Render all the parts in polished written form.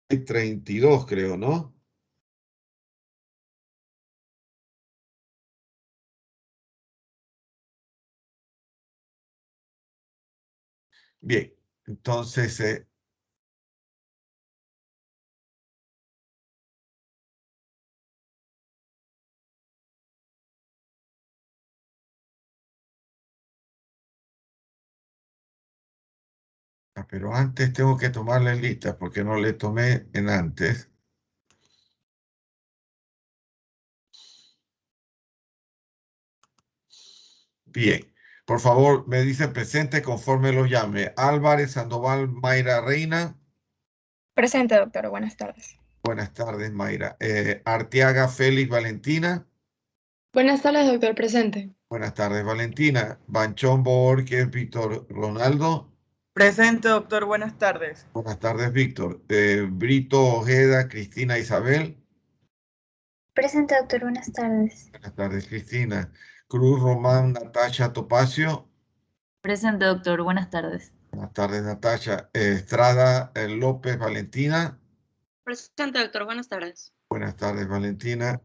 32, creo, ¿no? Bien, entonces, pero antes tengo que tomarle lista porque no le tomé en antes. Bien, por favor, me dice presente conforme lo llame. Álvarez, Sandoval, Mayra Reina. Presente, doctor. Buenas tardes. Buenas tardes, Mayra. Arteaga, Félix, Valentina. Buenas tardes, doctor. Presente. Buenas tardes, Valentina. Banchón, Borges, Víctor Ronaldo. Presente, doctor. Buenas tardes. Buenas tardes, Víctor. Brito, Ojeda, Cristina, Isabel. Presente, doctor. Buenas tardes. Buenas tardes, Cristina. Cruz, Román, Natasha, Topacio. Presente, doctor. Buenas tardes. Buenas tardes, Natasha. Estrada, López, Valentina. Presente, doctor. Buenas tardes. Buenas tardes, Valentina.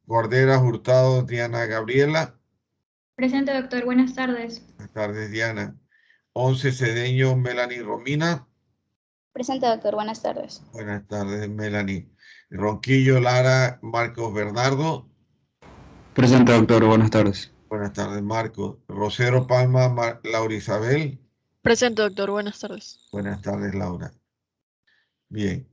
Guarderas, Hurtado, Diana, Gabriela. Presente, doctor. Buenas tardes. Buenas tardes, Diana. 11, Cedeño, Melanie, Romina. Presente, doctor. Buenas tardes. Buenas tardes, Melanie. Ronquillo, Lara, Marcos, Bernardo. Presente, doctor. Buenas tardes. Buenas tardes, Marcos. Rosero, Palma, Laura Isabel. Presente, doctor. Buenas tardes. Buenas tardes, Laura. Bien.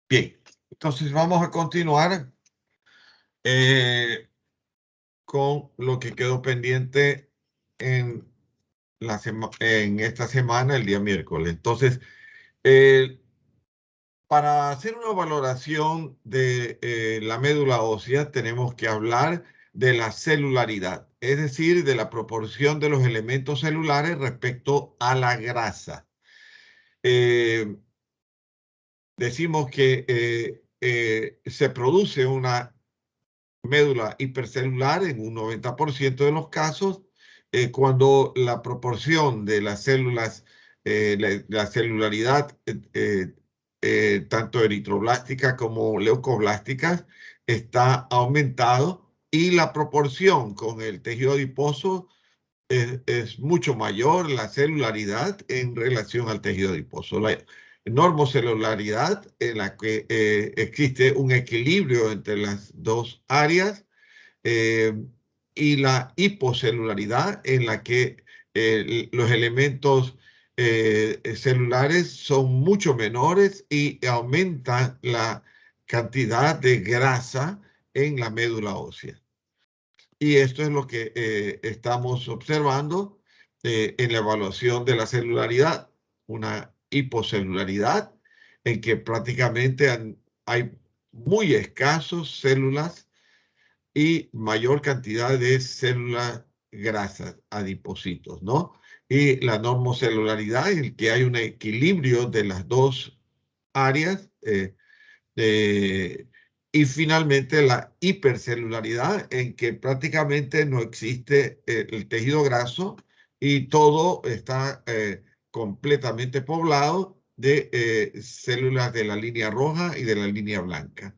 Bien, entonces vamos a continuar con lo que quedó pendiente en esta semana, el día miércoles. Entonces, para hacer una valoración de la médula ósea, tenemos que hablar de la celularidad, es decir, de la proporción de los elementos celulares respecto a la grasa. Decimos que se produce una médula hipercelular en un 90% de los casos, cuando la proporción de las células, la celularidad, tanto eritroblástica como leucoblásticas, está aumentado y la proporción con el tejido adiposo es mucho mayor, la celularidad en relación al tejido adiposo. La normocelularidad, en la que existe un equilibrio entre las dos áreas, y la hipocelularidad, en la que los elementos celulares son mucho menores y aumentan la cantidad de grasa en la médula ósea. Y esto es lo que estamos observando en la evaluación de la celularidad, una hipocelularidad en que prácticamente hay muy escasos células y mayor cantidad de células grasas, adipocitos, ¿no? Y la normocelularidad, en el que hay un equilibrio de las dos áreas, y finalmente la hipercelularidad, en que prácticamente no existe el tejido graso y todo está completamente poblado de células de la línea roja y de la línea blanca.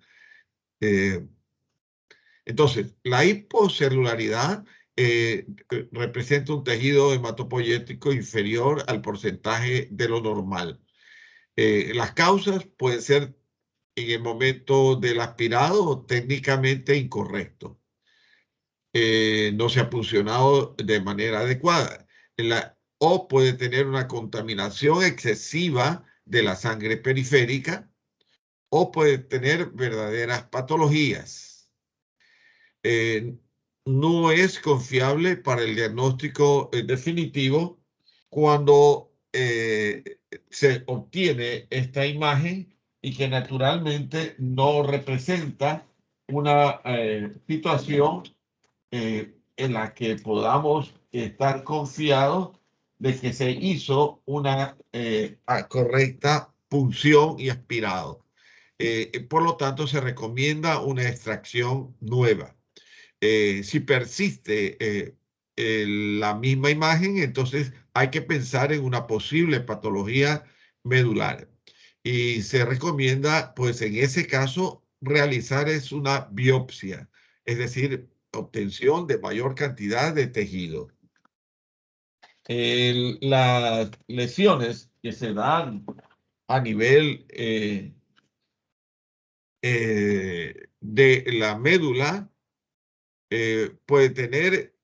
Entonces, la hipocelularidad representa un tejido hematopoyético inferior al porcentaje de lo normal. Las causas pueden ser en el momento del aspirado técnicamente incorrecto. No se ha funcionado de manera adecuada. O puede tener una contaminación excesiva de la sangre periférica, o puede tener verdaderas patologías. No es confiable para el diagnóstico definitivo cuando se obtiene esta imagen y que naturalmente no representa una situación en la que podamos estar confiados de que se hizo una correcta punción y aspirado. Por lo tanto, se recomienda una extracción nueva. Si persiste la misma imagen, entonces hay que pensar en una posible patología medular. Y se recomienda, pues en ese caso, realizar una biopsia, es decir, obtención de mayor cantidad de tejido. Las lesiones que se dan a nivel de la médula puede tener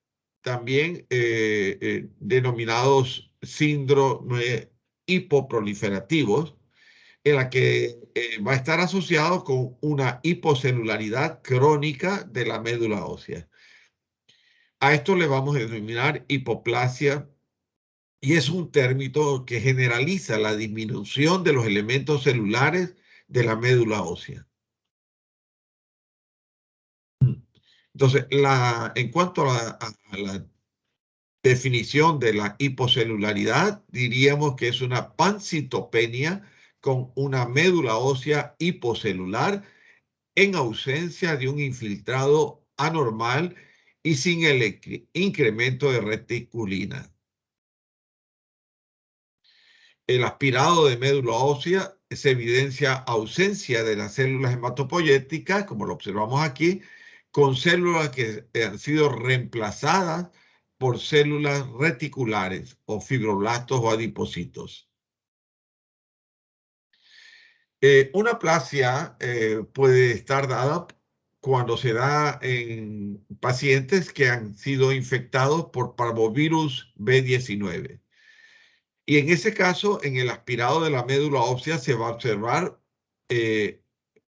también denominados síndromes hipoproliferativos, en la que va a estar asociado con una hipocelularidad crónica de la médula ósea. A esto le vamos a denominar hipoplasia, y es un término que generaliza la disminución de los elementos celulares de la médula ósea. Entonces, en cuanto a la definición de la hipocelularidad, diríamos que es una pancitopenia con una médula ósea hipocelular en ausencia de un infiltrado anormal y sin el incremento de reticulina. El aspirado de médula ósea se evidencia ausencia de las células hematopoyéticas, como lo observamos aquí, con células que han sido reemplazadas por células reticulares o fibroblastos o adipocitos. Una aplasia puede estar dada cuando se da en pacientes que han sido infectados por parvovirus B19. Y en ese caso, en el aspirado de la médula ósea se va a observar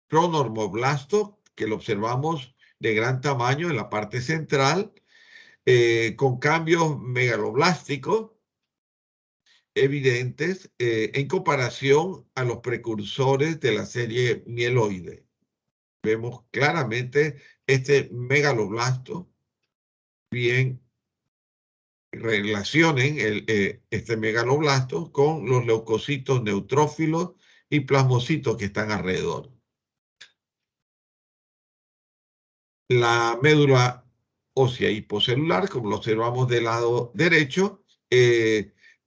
pronormoblasto, que lo observamos de gran tamaño en la parte central, con cambios megaloblásticos evidentes en comparación a los precursores de la serie mieloide. Vemos claramente este megaloblasto. Bien, relacionen este megaloblasto con los leucocitos neutrófilos y plasmocitos que están alrededor. La médula ósea hipocelular, como lo observamos del lado derecho,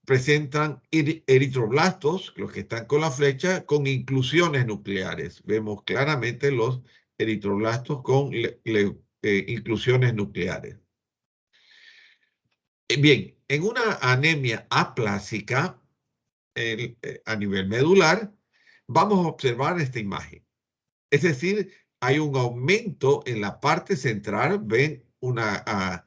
presentan eritroblastos, los que están con la flecha, con inclusiones nucleares. Vemos claramente los eritroblastos con inclusiones nucleares. Bien, en una anemia aplásica a nivel medular, vamos a observar esta imagen. Es decir, hay un aumento en la parte central, ven una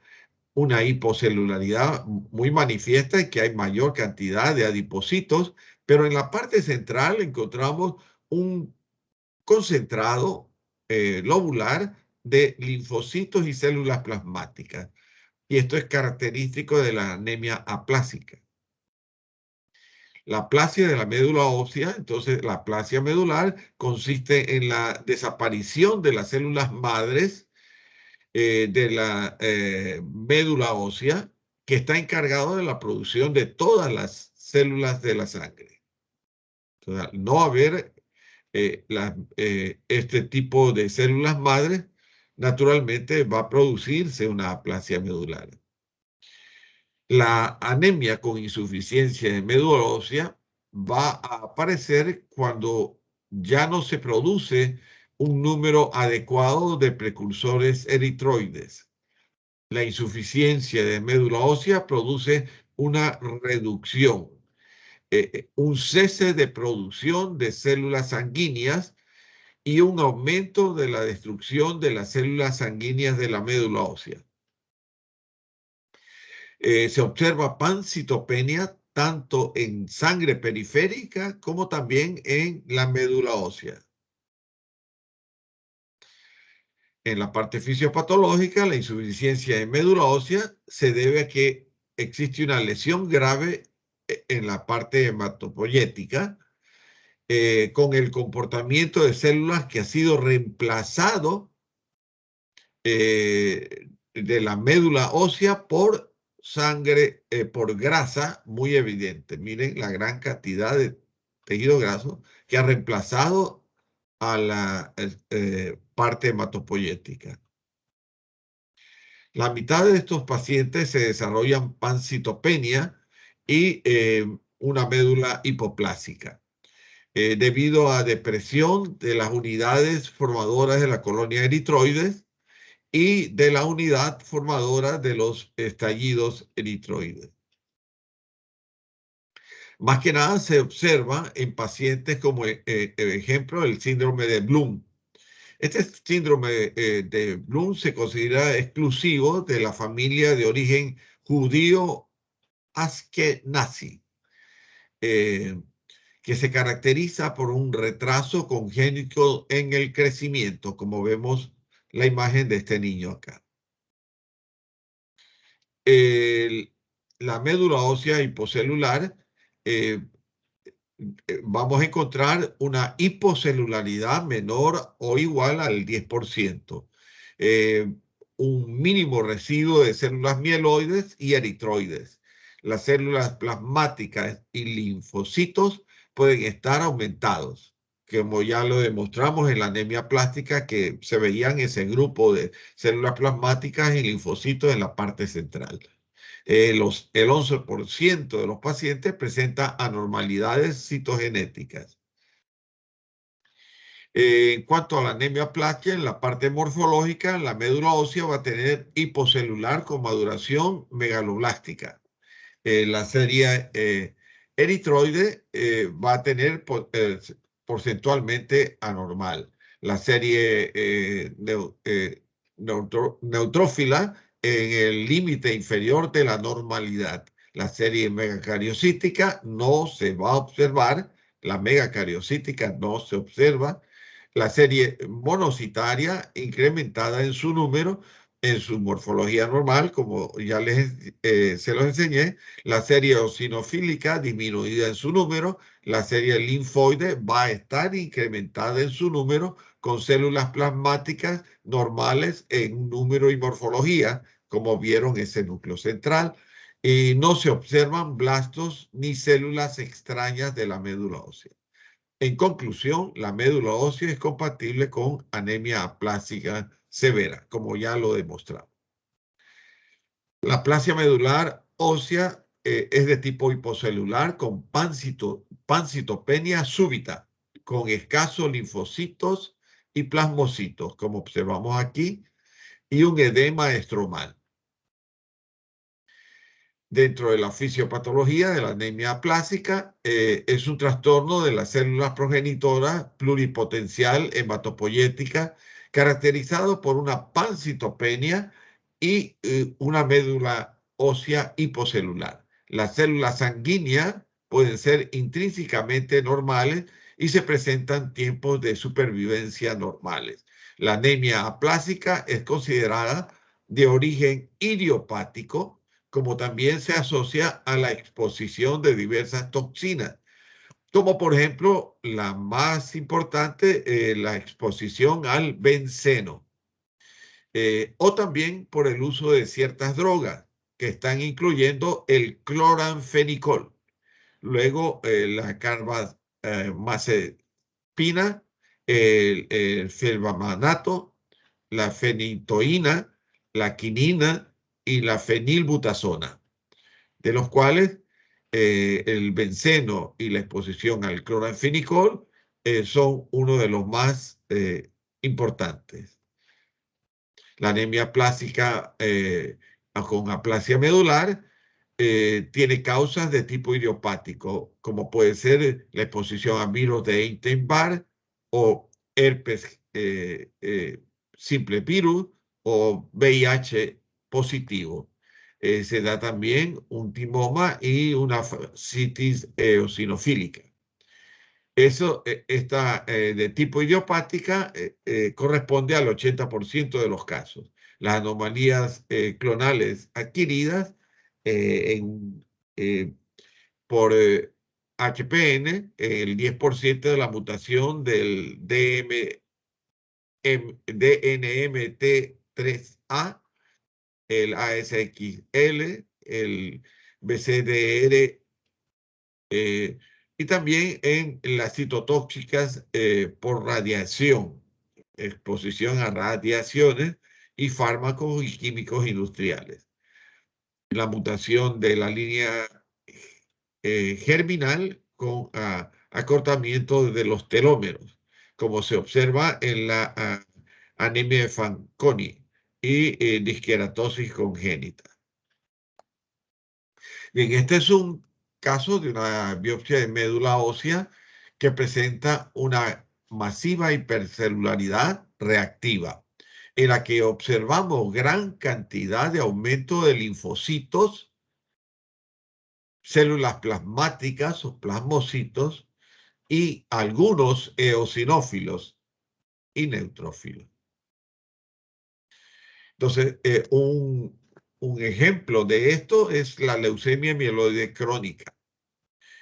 hipocelularidad muy manifiesta y que hay mayor cantidad de adipocitos, pero en la parte central encontramos un concentrado lobular de linfocitos y células plasmáticas. Y esto es característico de la anemia aplásica. La aplasia de la médula ósea, entonces la aplasia medular consiste en la desaparición de las células madres de la médula ósea, que está encargado de la producción de todas las células de la sangre. Entonces, al no haber este tipo de células madres, naturalmente va a producirse una aplasia medular. La anemia con insuficiencia de médula ósea va a aparecer cuando ya no se produce un número adecuado de precursores eritroides. La insuficiencia de médula ósea produce una reducción, un cese de producción de células sanguíneas y un aumento de la destrucción de las células sanguíneas de la médula ósea. Se observa pancitopenia tanto en sangre periférica como también en la médula ósea. En la parte fisiopatológica, la insuficiencia de médula ósea se debe a que existe una lesión grave en la parte hematopoyética con el comportamiento de células que ha sido reemplazado de la médula ósea por sangre, por grasa muy evidente. Miren la gran cantidad de tejido graso que ha reemplazado a la parte hematopoyética. La mitad de estos pacientes se desarrollan pancitopenia y una médula hipoplásica debido a depresión de las unidades formadoras de la colonia eritroides y de la unidad formadora de los estallidos eritroides. Más que nada se observa en pacientes como ejemplo el síndrome de Bloom. Este síndrome de Bloom se considera exclusivo de la familia de origen judío Ashkenazi, que se caracteriza por un retraso congénito en el crecimiento, como vemos la imagen de este niño acá. La médula ósea hipocelular, vamos a encontrar una hipocelularidad menor o igual al 10%. Un mínimo residuo de células mieloides y eritroides. Las células plasmáticas y linfocitos pueden estar aumentados, como ya lo demostramos en la anemia plástica, que se veían ese grupo de células plasmáticas y linfocitos en la parte central. El 11% de los pacientes presenta anormalidades citogenéticas. En cuanto a la anemia plástica, en la parte morfológica, la médula ósea va a tener hipocelular con maduración megaloblástica. La serie eritroide va a tener porcentualmente anormal. La serie neutrófila en el límite inferior de la normalidad. La serie megacariocítica no se va a observar. La megacariocítica no se observa. La serie monocitaria incrementada en su número, en su morfología normal, como ya se los enseñé. La serie eosinofílica disminuida en su número. La serie linfoide va a estar incrementada en su número con células plasmáticas normales en número y morfología, como vieron ese núcleo central. Y no se observan blastos ni células extrañas de la médula ósea. En conclusión, la médula ósea es compatible con anemia aplástica severa, como ya lo demostramos. La aplasia medular ósea es de tipo hipocelular con pancitopenia súbita, con escasos linfocitos y plasmocitos, como observamos aquí, y un edema estromal. Dentro de la fisiopatología de la anemia aplásica, es un trastorno de las células progenitoras pluripotencial hematopoyética caracterizado por una pancitopenia y una médula ósea hipocelular. Las células sanguíneas pueden ser intrínsecamente normales y se presentan tiempos de supervivencia normales. La anemia aplásica es considerada de origen idiopático, como también se asocia a la exposición de diversas toxinas, como por ejemplo la más importante, la exposición al benceno, o también por el uso de ciertas drogas que están incluyendo el cloranfenicol, luego la carbamazepina, el felbamanato, la fenitoína, la quinina y la fenilbutazona, de los cuales el benceno y la exposición al cloranfenicol son uno de los más importantes. La anemia plástica con aplasia medular tiene causas de tipo idiopático, como puede ser la exposición a virus de Epstein-Barr o herpes simple virus o VIH positivo. Se da también un timoma y una citis eosinofílica. Eso, esta de tipo idiopática corresponde al 80% de los casos. Las anomalías clonales adquiridas por HPN, el 10% de la mutación del DNMT3A, el ASXL, el BCDR, y también en las citotóxicas por radiación, exposición a radiaciones y fármacos y químicos industriales. La mutación de la línea germinal con acortamiento de los telómeros, como se observa en la anemia de Fanconi y disqueratosis congénita. Bien, este es un caso de una biopsia de médula ósea que presenta una masiva hipercelularidad reactiva, en la que observamos gran cantidad de aumento de linfocitos, células plasmáticas o plasmocitos y algunos eosinófilos y neutrófilos. Entonces, un ejemplo de esto es la leucemia mieloide crónica,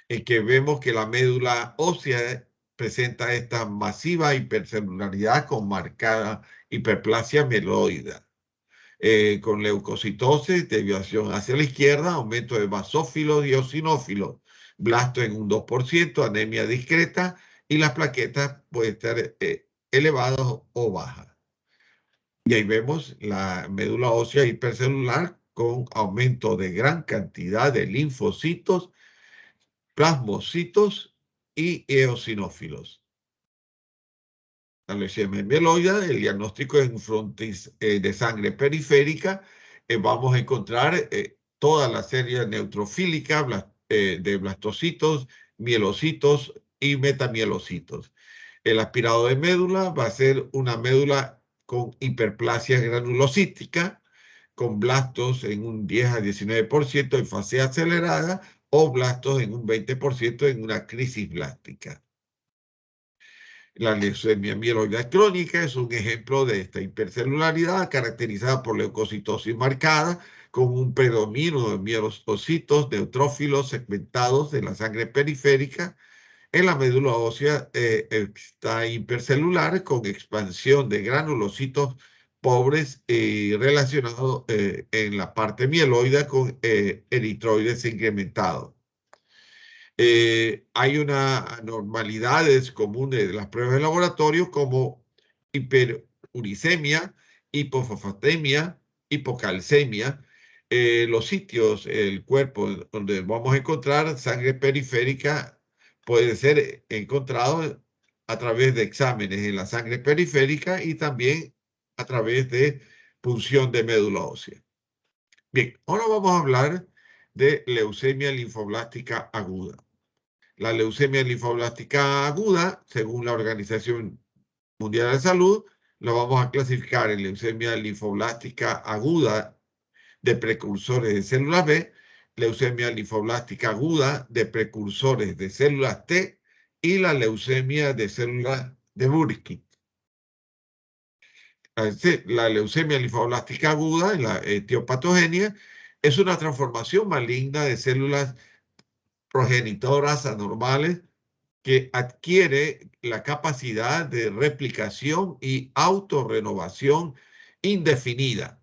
en que vemos que la médula ósea presenta esta masiva hipercelularidad con marcada hiperplasia mieloide, con leucocitosis, desviación hacia la izquierda, aumento de basófilos y eosinófilos, blasto en un 2%, anemia discreta y las plaquetas pueden estar elevadas o bajas. Y ahí vemos la médula ósea hipercelular con aumento de gran cantidad de linfocitos, plasmocitos y eosinófilos. La leucemia mieloide, el diagnóstico en frontis de sangre periférica, vamos a encontrar toda la serie neutrofílica de blastocitos, mielocitos y metamielocitos. El aspirado de médula va a ser una médula con hiperplasia granulocítica, con blastos en un 10 a 19% en fase acelerada o blastos en un 20% en una crisis blástica. La leucemia mieloide crónica es un ejemplo de esta hipercelularidad caracterizada por leucocitosis marcada, con un predominio de mielocitos neutrófilos segmentados de la sangre periférica. En la médula ósea está hipercelular con expansión de granulocitos pobres y relacionado en la parte mieloide con eritroides incrementados. Hay unas anormalidades comunes de las pruebas de laboratorio como hiperuricemia, hipofosfatemia, hipocalcemia. Los sitios, el cuerpo donde vamos a encontrar sangre periférica puede ser encontrado a través de exámenes en la sangre periférica y también a través de punción de médula ósea. Bien, ahora vamos a hablar de leucemia linfoblástica aguda. La leucemia linfoblástica aguda, según la Organización Mundial de la Salud, la vamos a clasificar en leucemia linfoblástica aguda de precursores de células B, leucemia linfoblástica aguda de precursores de células T y la leucemia de células de Burkitt. La leucemia linfoblástica aguda, la etiopatogenia, es una transformación maligna de células progenitoras anormales que adquiere la capacidad de replicación y autorrenovación indefinida,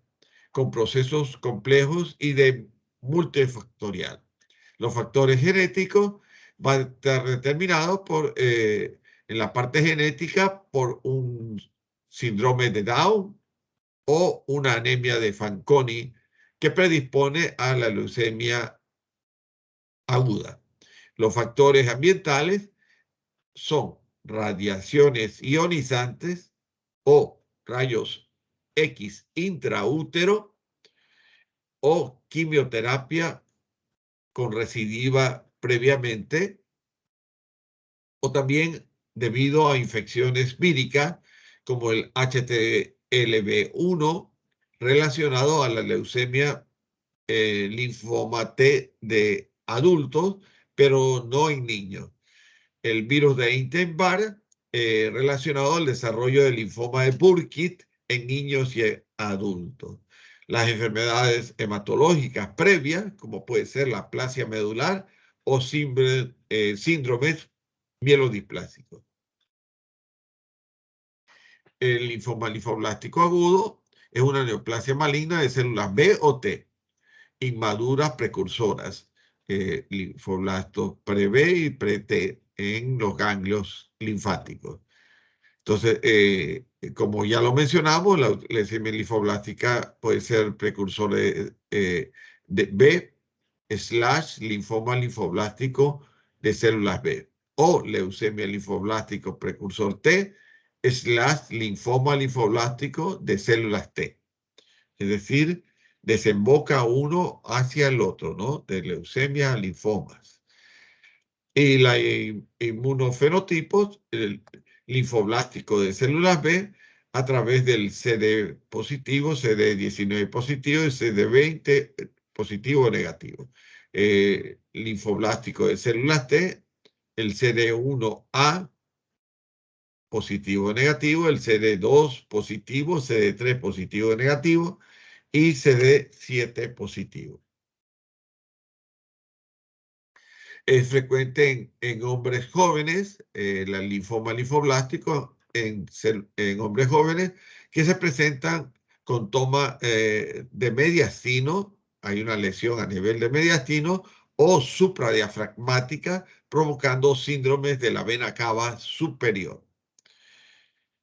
con procesos complejos y de multifactorial. Los factores genéticos van a estar determinados en la parte genética por un síndrome de Down o una anemia de Fanconi que predispone a la leucemia aguda. Los factores ambientales son radiaciones ionizantes o rayos X intraútero o quimioterapia con recidiva previamente, o también debido a infecciones víricas como el HTLV1 relacionado a la leucemia linfoma T de adultos, pero no en niños. El virus de Epstein-Barr relacionado al desarrollo del linfoma de Burkitt en niños y adultos. Las enfermedades hematológicas previas, como puede ser la aplasia medular o síndrome síndromes mielodisplásicos. El linfoma linfoblástico agudo es una neoplasia maligna de células B o T, inmaduras precursoras, linfoblastos pre-B y pre-T en los ganglios linfáticos. Entonces, como ya lo mencionamos, la leucemia linfoblástica puede ser precursor de B/linfoma linfoblástico de células B o leucemia linfoblástico precursor T/linfoma linfoblástico de células T. Es decir, desemboca uno hacia el otro, ¿no? De leucemia a linfomas. Y la inmunofenotipos, el linfoblástico de células B, a través del CD positivo, CD19 positivo y CD20 positivo o negativo. Linfoblástico de células T, el CD1A positivo o negativo, el CD2 positivo, CD3 positivo o negativo y CD7 positivo. Es frecuente en hombres jóvenes, el linfoma linfoblástico en hombres jóvenes que se presentan con toma de mediastino, hay una lesión a nivel de mediastino o supradiafragmática, provocando síndromes de la vena cava superior.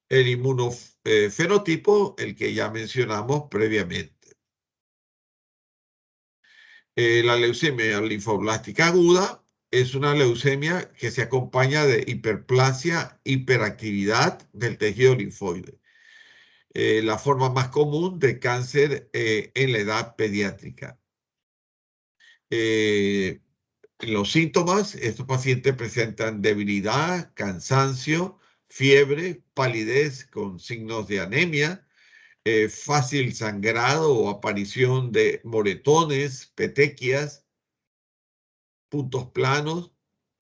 El inmunofenotipo, el que ya mencionamos previamente. La leucemia linfoblástica aguda es una leucemia que se acompaña de hiperplasia, hiperactividad del tejido linfoide. La forma más común de cáncer en la edad pediátrica. Los síntomas, estos pacientes presentan debilidad, cansancio, fiebre, palidez con signos de anemia, fácil sangrado o aparición de moretones, petequias, puntos planos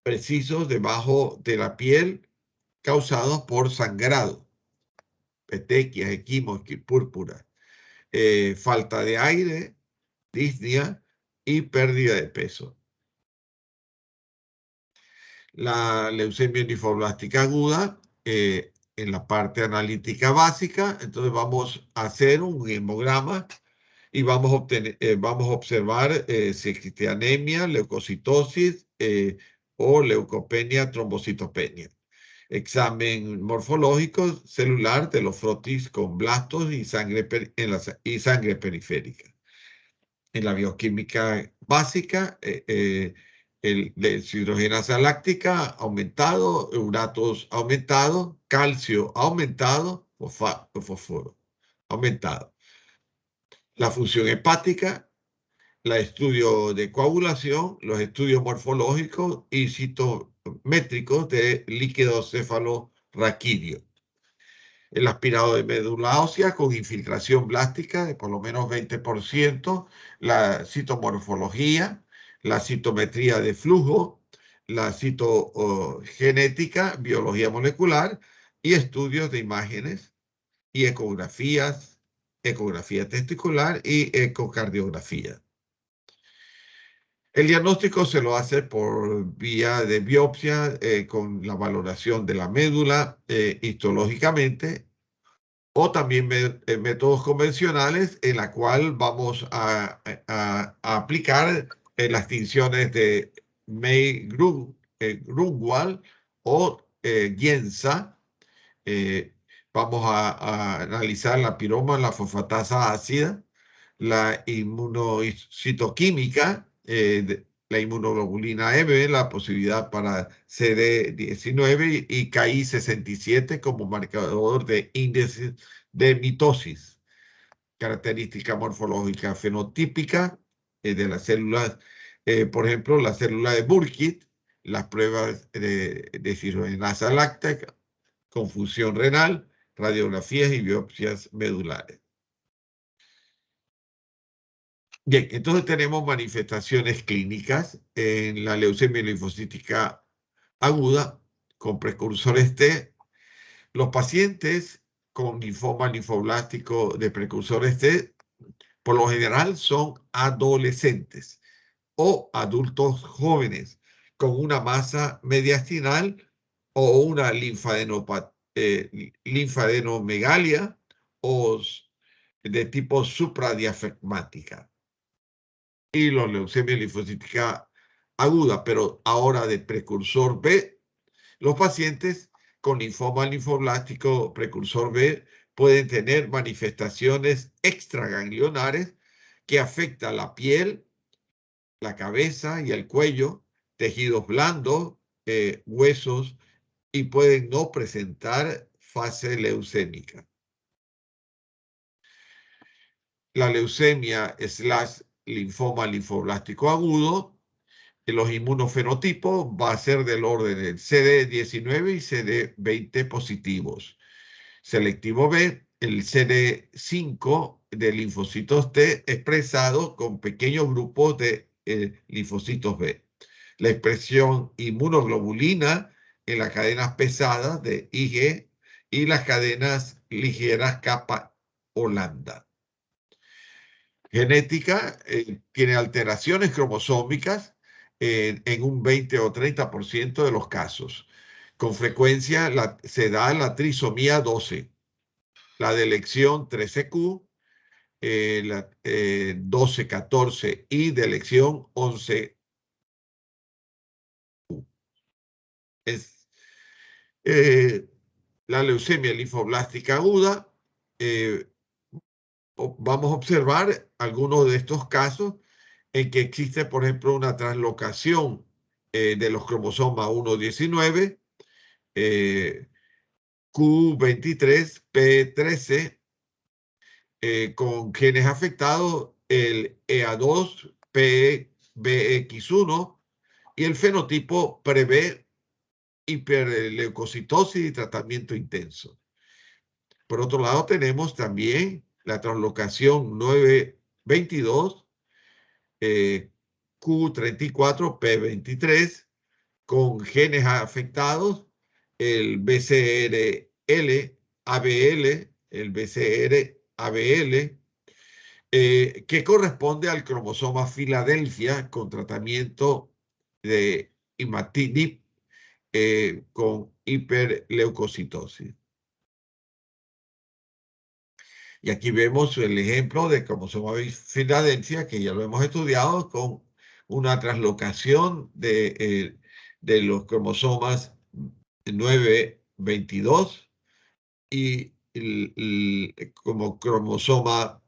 precisos debajo de la piel causados por sangrado, petequias, equimos, púrpura, falta de aire, disnea y pérdida de peso. La leucemia linfoblástica aguda, en la parte analítica básica, entonces vamos a hacer un hemograma y vamos a observar si existe anemia, leucocitosis o leucopenia, trombocitopenia. Examen morfológico celular de los frotis con blastos y sangre periférica. En la bioquímica básica, el deshidrogenasa láctica aumentado, uratos aumentado, calcio aumentado, fósforo aumentado. La función hepática, el estudio de coagulación, los estudios morfológicos y citométricos de líquido cefalorraquídeo. El aspirado de médula ósea con infiltración blástica de por lo menos 20%, la citomorfología, la citometría de flujo, la citogenética, biología molecular y estudios de imágenes y ecografías, ecografía testicular y ecocardiografía. El diagnóstico se lo hace por vía de biopsia con la valoración de la médula histológicamente o también métodos convencionales en la cual vamos a aplicar las tinciones de May-Grunwald o Gienza. Vamos a analizar la piroma, la fosfatasa ácida, la inmunocitoquímica, la inmunoglobulina M, la posibilidad para CD19 y KI67 como marcador de índice de mitosis. Característica morfológica fenotípica de las células, por ejemplo, la célula de Burkitt, las pruebas de deshidrogenasa láctica, confusión renal, radiografías y biopsias medulares. Bien, entonces tenemos manifestaciones clínicas en la leucemia linfocítica aguda con precursores T. Los pacientes con linfoma linfoblástico de precursores T, por lo general son adolescentes o adultos jóvenes con una masa mediastinal o una linfadenomegalia o de tipo supradiafragmática. Y la leucemia linfocítica aguda, pero ahora de precursor B, los pacientes con linfoma linfoblástico precursor B pueden tener manifestaciones extraganglionares que afectan la piel, la cabeza y el cuello, tejidos blandos, huesos, y pueden no presentar fase leucémica. La leucemia / linfoma linfoblástico agudo, los inmunofenotipos va a ser del orden del CD19 y CD20 positivos. Selectivo B, el CD5 de linfocitos T expresado con pequeños grupos de linfocitos B. La expresión inmunoglobulina en las cadenas pesadas de IG y las cadenas ligeras kappa o lambda. Genética tiene alteraciones cromosómicas en un 20 o 30% de los casos. Con frecuencia se da la trisomía 12, la de elección 13Q, la 12-14 y de elección 11Q. La leucemia linfoblástica aguda, vamos a observar algunos de estos casos en que existe, por ejemplo, una translocación de los cromosomas 1-19, Q23, P13, con genes afectados, el EA2, PBX1, y el fenotipo prevé hiperleucocitosis y tratamiento intenso. Por otro lado, tenemos también la translocación 922, Q34, P23, con genes afectados, el BCR-L, ABL, el BCR-ABL, que corresponde al cromosoma Filadelfia con tratamiento de imatinib con hiperleucocitosis. Y aquí vemos el ejemplo de cromosoma Filadelfia, que ya lo hemos estudiado, con una translocación de los cromosomas 922 y como cromosoma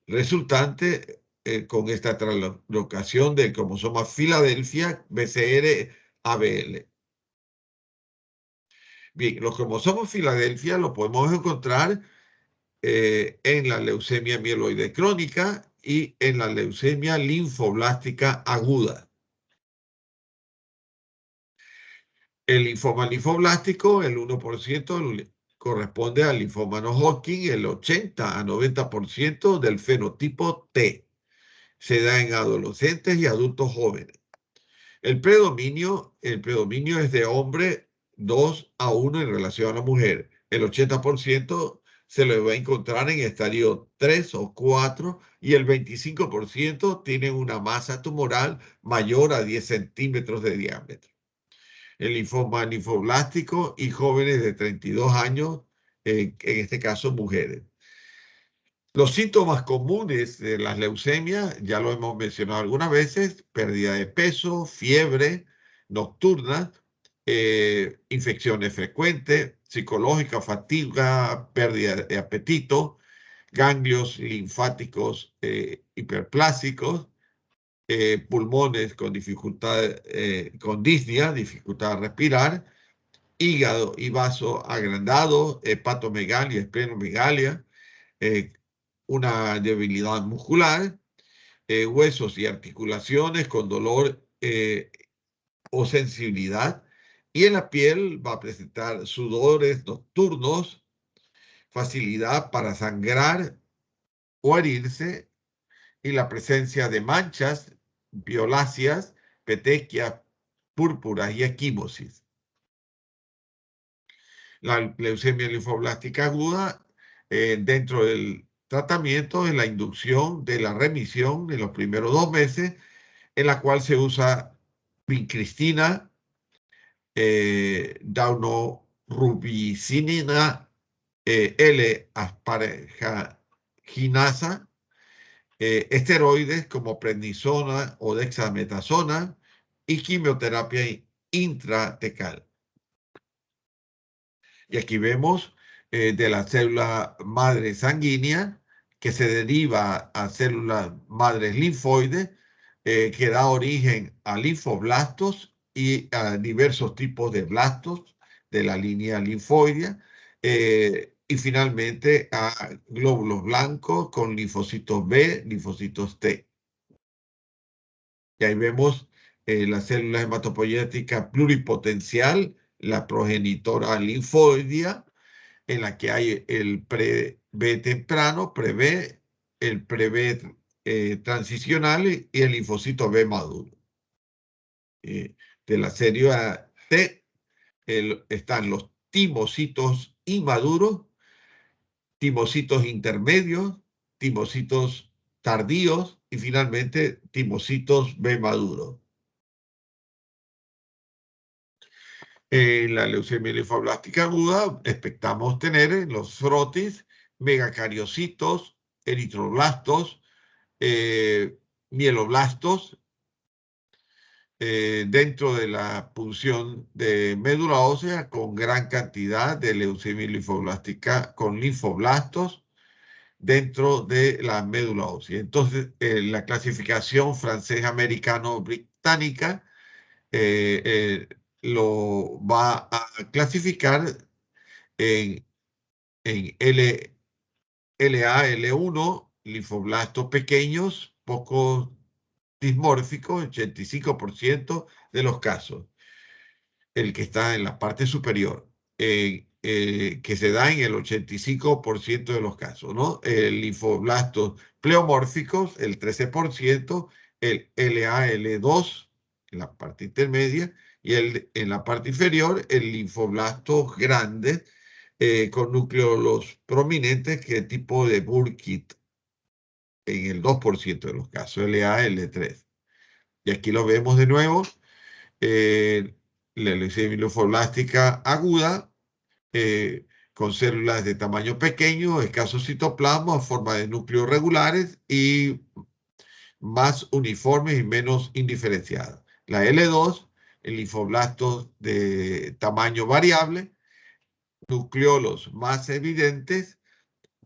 resultante con esta translocación del cromosoma Filadelfia BCR-ABL. Bien, los cromosomas Filadelfia los podemos encontrar en la leucemia mieloide crónica y en la leucemia linfoblástica aguda. El linfoma linfoblástico, el 1% corresponde al linfoma no-Hodgkin, el 80 a 90% del fenotipo T. Se da en adolescentes y adultos jóvenes. El predominio es de hombre 2-1 en relación a la mujer. El 80% se le va a encontrar en estadio 3 o 4 y el 25% tiene una masa tumoral mayor a 10 centímetros de diámetro. El linfoma linfoblástico y jóvenes de 32 años, en este caso mujeres. Los síntomas comunes de las leucemias, ya lo hemos mencionado algunas veces: pérdida de peso, fiebre nocturna, infecciones frecuentes, psicológica, fatiga, pérdida de apetito, ganglios linfáticos hiperplásicos, pulmones con dificultad, con disnea, dificultad de respirar, hígado y vaso agrandado, hepatomegalia, esplenomegalia, una debilidad muscular, huesos y articulaciones con dolor o sensibilidad, y en la piel va a presentar sudores nocturnos, facilidad para sangrar o herirse, y la presencia de manchas violáceas, petequias, púrpuras y esquimosis. La leucemia linfoblástica aguda, dentro del tratamiento es la inducción de la remisión en los primeros 2 meses, en la cual se usa vincristina, daunorubicina, L-asparginasa, esteroides como prednisona o dexametasona y quimioterapia intratecal. Y aquí vemos de la célula madre sanguínea que se deriva a células madres linfoides que da origen a linfoblastos y a diversos tipos de blastos de la línea linfoidea y finalmente a glóbulos blancos con linfocitos B, linfocitos T. Y ahí vemos la célula hematopoyética pluripotencial, la progenitora linfoidea, en la que hay el pre-B temprano, pre-B, el pre-B transicional y el linfocito B maduro. De la serie T están los timocitos inmaduros, timocitos intermedios, timocitos tardíos y finalmente timocitos B maduros. En la leucemia linfoblástica aguda expectamos tener en los frotis megacariocitos, eritroblastos, mieloblastos dentro de la punción de médula ósea con gran cantidad de leucemia linfoblástica con linfoblastos dentro de la médula ósea. Entonces, la clasificación francés-americano-británica lo va a clasificar en LA, L1, linfoblastos pequeños, poco dismórficos, 85% de los casos. El que está en la parte superior, que se da en el 85% de los casos, ¿no? El linfoblastos pleomórficos, el 13%, el LA, L2, en la parte intermedia, y en la parte inferior, el linfoblastos grandes, con núcleos prominentes, que es tipo de Burkitt, en el 2% de los casos, LA, L3. Y aquí lo vemos de nuevo, la leucemia linfoblástica aguda, con células de tamaño pequeño, escaso citoplasma, forma de núcleos regulares y más uniformes y menos indiferenciadas. La L2, el linfoblastos de tamaño variable, nucleolos más evidentes,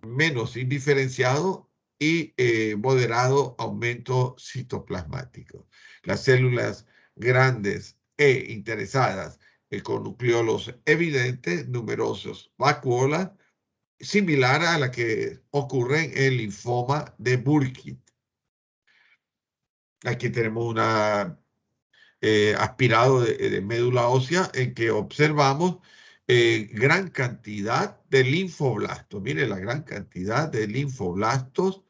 menos indiferenciado y moderado aumento citoplasmático. Las células grandes e interesadas con nucleolos evidentes, numerosos, vacuolas, similar a la que ocurre en el linfoma de Burkitt. Aquí tenemos una aspirado de médula ósea en que observamos gran cantidad de linfoblastos. Mire la gran cantidad de linfoblastos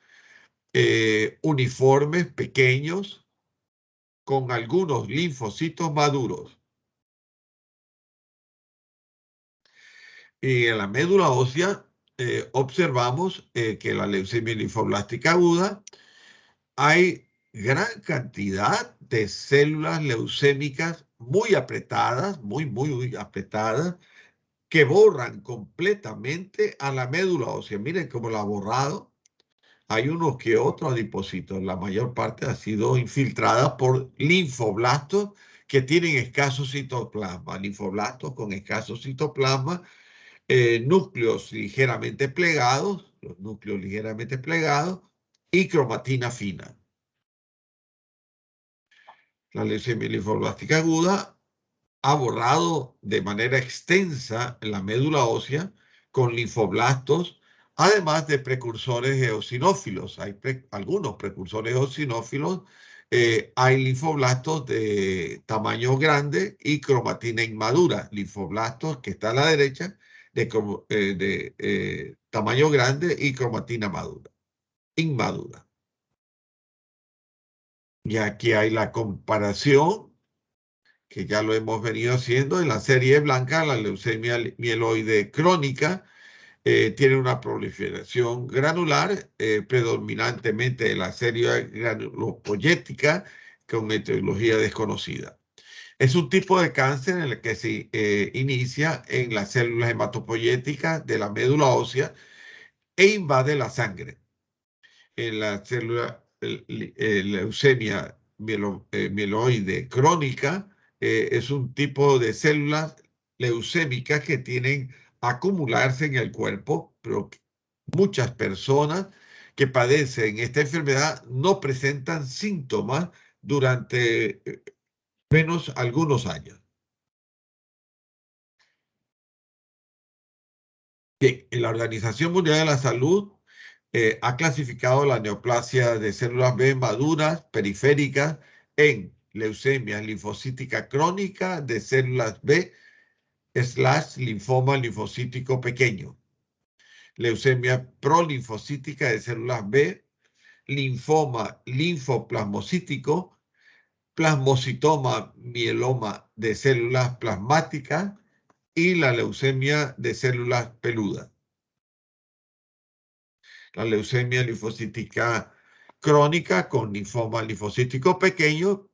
uniformes, pequeños, con algunos linfocitos maduros. Y en la médula ósea observamos que la leucemia linfoblástica aguda hay gran cantidad de células leucémicas muy apretadas, muy apretadas, que borran completamente a la médula ósea. Miren cómo la ha borrado. Hay unos que otros adipocitos. La mayor parte ha sido infiltrada por linfoblastos que tienen escaso citoplasma. Linfoblastos con escaso citoplasma, núcleos ligeramente plegados, los núcleos ligeramente plegados y cromatina fina. La leucemia linfoblástica aguda ha borrado de manera extensa la médula ósea con linfoblastos, además de precursores eosinófilos. Hay algunos precursores eosinófilos, hay linfoblastos de tamaño grande y cromatina inmadura. Linfoblastos, que está a la derecha, de tamaño grande y cromatina inmadura. Y aquí hay la comparación, que ya lo hemos venido haciendo en la serie blanca. La leucemia mieloide crónica tiene una proliferación granular, predominantemente de la serie granulopoyética, con etiología desconocida. Es un tipo de cáncer en el que se inicia en las células hematopoyéticas de la médula ósea e invade la sangre. En la célula leucemia mieloide crónica es un tipo de células leucémicas que tienen a acumularse en el cuerpo, pero muchas personas que padecen esta enfermedad no presentan síntomas durante menos algunos años. Bien, la Organización Mundial de la Salud ha clasificado la neoplasia de células B maduras periféricas en leucemia linfocítica crónica de células B / linfoma linfocítico pequeño, leucemia prolinfocítica de células B, linfoma linfoplasmocítico, plasmocitoma mieloma de células plasmáticas y la leucemia de células peludas. La leucemia linfocítica crónica con linfoma linfocítico pequeño.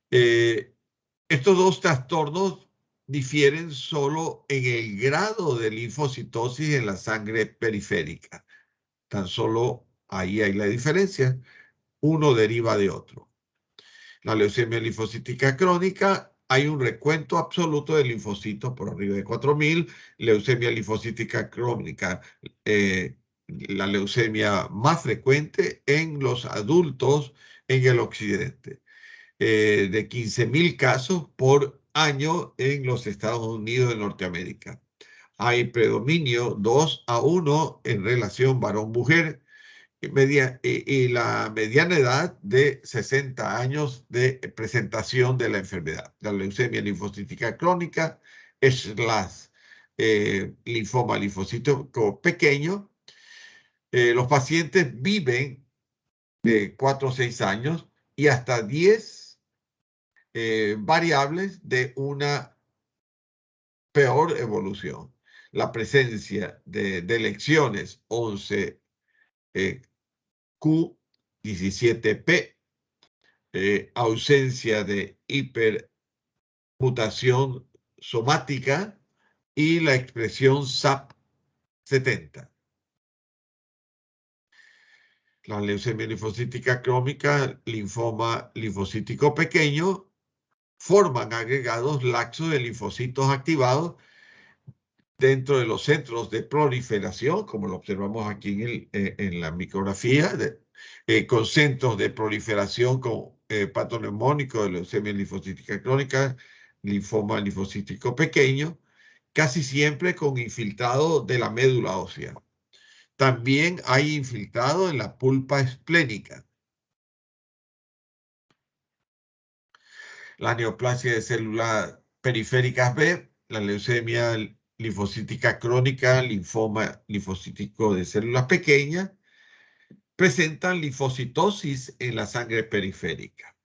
Estos dos trastornos difieren solo en el grado de linfocitosis en la sangre periférica. Tan solo ahí hay la diferencia. Uno deriva de otro. La leucemia linfocítica crónica, hay un recuento absoluto de linfocitos por arriba de 4.000. Leucemia linfocítica crónica, la leucemia más frecuente en los adultos en el occidente. De 15.000 casos por año en los Estados Unidos de Norteamérica. Hay predominio 2-1 en relación varón-mujer y la mediana edad de 60 años de presentación de la enfermedad. La leucemia linfocítica crónica es linfoma linfocítico pequeño. Los pacientes viven de 4 o 6 años y hasta 10 variables de una peor evolución. La presencia de lecciones 11 Q, 17P, ausencia de hipermutación somática y la expresión SAP70. La leucemia linfocítica crónica, linfoma linfocítico pequeño, forman agregados laxos de linfocitos activados dentro de los centros de proliferación, como lo observamos aquí en la micrografía, con centros de proliferación con patoneumónico de leucemia linfocítica crónica, linfoma linfocítico pequeño, casi siempre con infiltrado de la médula ósea. También hay infiltrado en la pulpa esplénica. La neoplasia de células periféricas B, la leucemia linfocítica crónica, linfoma linfocítico de células pequeñas, presentan linfocitosis en la sangre periférica.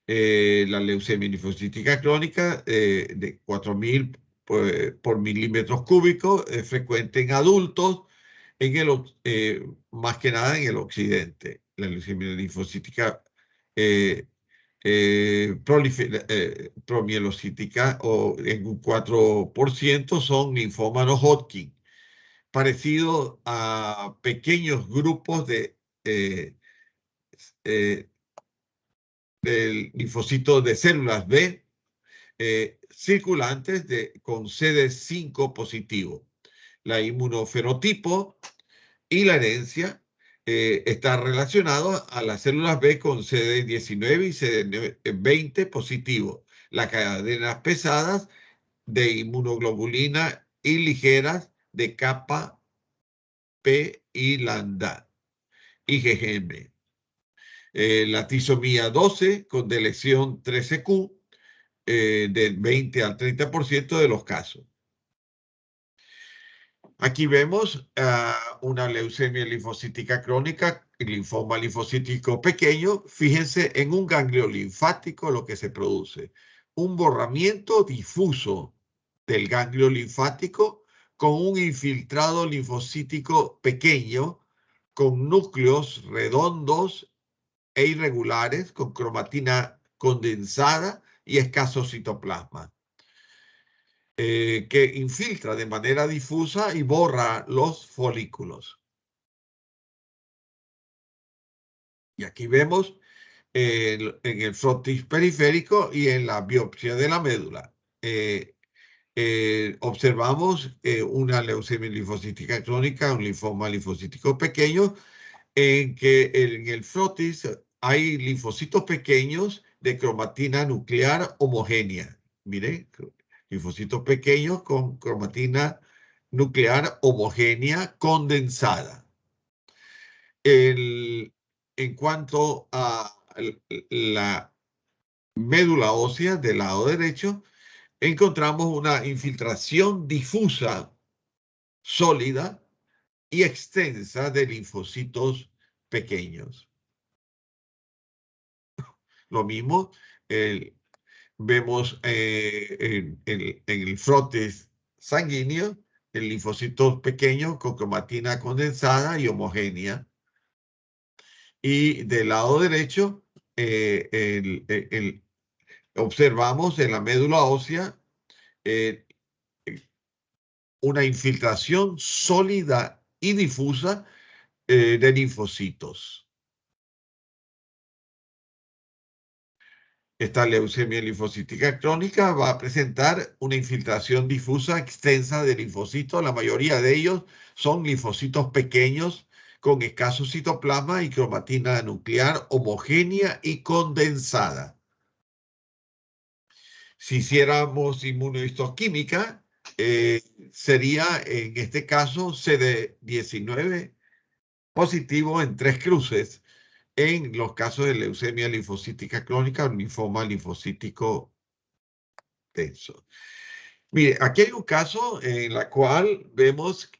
La leucemia linfocítica crónica de 4.000 por milímetros cúbicos es frecuente en adultos, más que nada en el occidente. La leucemia linfocítica promielocítica o en un 4% son linfoma no Hodgkin, parecido a pequeños grupos de linfocitos de células B circulantes con CD5 positivo. La inmunofenotipo y la herencia está relacionado a las células B con CD19 y CD20 positivo. Las cadenas pesadas de inmunoglobulina y ligeras de kappa, P y lambda, IgM. La trisomía 12 con deleción 13Q del 20 al 30% de los casos. Aquí vemos una leucemia linfocítica crónica y linfoma linfocítico pequeño. Fíjense en un ganglio linfático lo que se produce. Un borramiento difuso del ganglio linfático con un infiltrado linfocítico pequeño con núcleos redondos e irregulares con cromatina condensada y escaso citoplasma, que infiltra de manera difusa y borra los folículos. Y aquí vemos en el frotis periférico y en la biopsia de la médula. Observamos una leucemia linfocítica crónica, un linfoma linfocítico pequeño, en que en el frotis hay linfocitos pequeños de cromatina nuclear homogénea. Miren, linfocitos pequeños con cromatina nuclear homogénea condensada. En cuanto a la médula ósea del lado derecho, encontramos una infiltración difusa, sólida y extensa de linfocitos pequeños. Lo mismo vemos en el frotis sanguíneo, el linfocitos pequeños con cromatina condensada y homogénea. Y del lado derecho, observamos en la médula ósea una infiltración sólida y difusa de linfocitos. Esta leucemia linfocítica crónica va a presentar una infiltración difusa extensa de linfocitos. La mayoría de ellos son linfocitos pequeños con escaso citoplasma y cromatina nuclear homogénea y condensada. Si hiciéramos inmunohistoquímica, sería en este caso CD19 positivo en 3 cruces en los casos de leucemia linfocítica crónica o linfoma linfocítico denso. Mire, aquí hay un caso en el cual vemos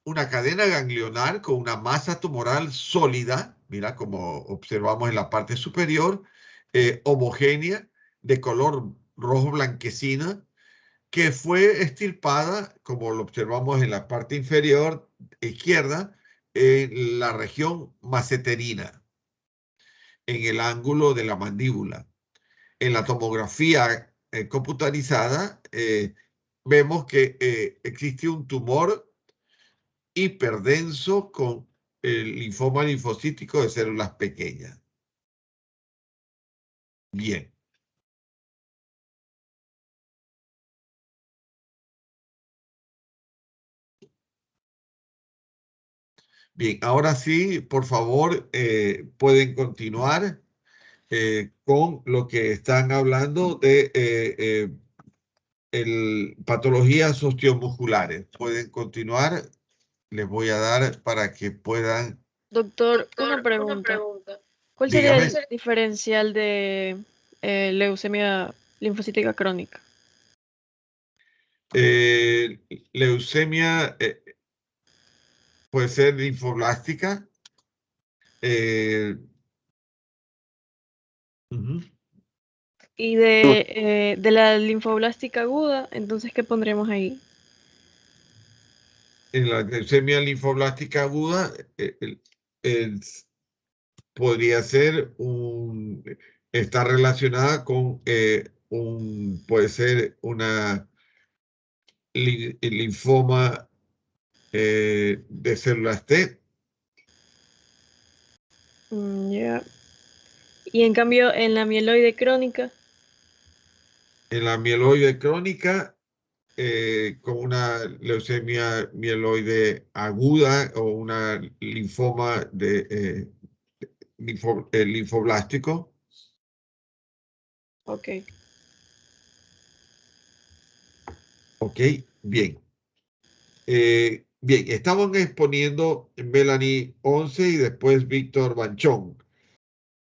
una cadena ganglionar con una masa tumoral sólida, mira como observamos en la parte superior, homogénea, de color rojo blanquecina, que fue extirpada, como lo observamos en la parte inferior izquierda, en la región maceterina, en el ángulo de la mandíbula. En la tomografía computarizada vemos que existe un tumor hiperdenso con el linfoma linfocítico de células pequeñas. Bien. Bien, ahora sí, por favor, pueden continuar con lo que están hablando de patologías osteomusculares. Pueden continuar. Les voy a dar para que puedan. Doctor, una pregunta. ¿Cuál sería el diferencial de leucemia linfocítica crónica? Leucemia puede ser linfoblástica. Y de la linfoblástica aguda, entonces, ¿qué pondremos ahí? En la leucemia linfoblástica aguda podría ser está relacionada con puede ser una linfoma de células T. Ya. Y en cambio, en la mieloide crónica. En la mieloide crónica, con una leucemia mieloide aguda o una linfoma de linfoblástico. Ok. Ok, bien. Bien, estaban exponiendo Melanie 11 y después Víctor Banchón.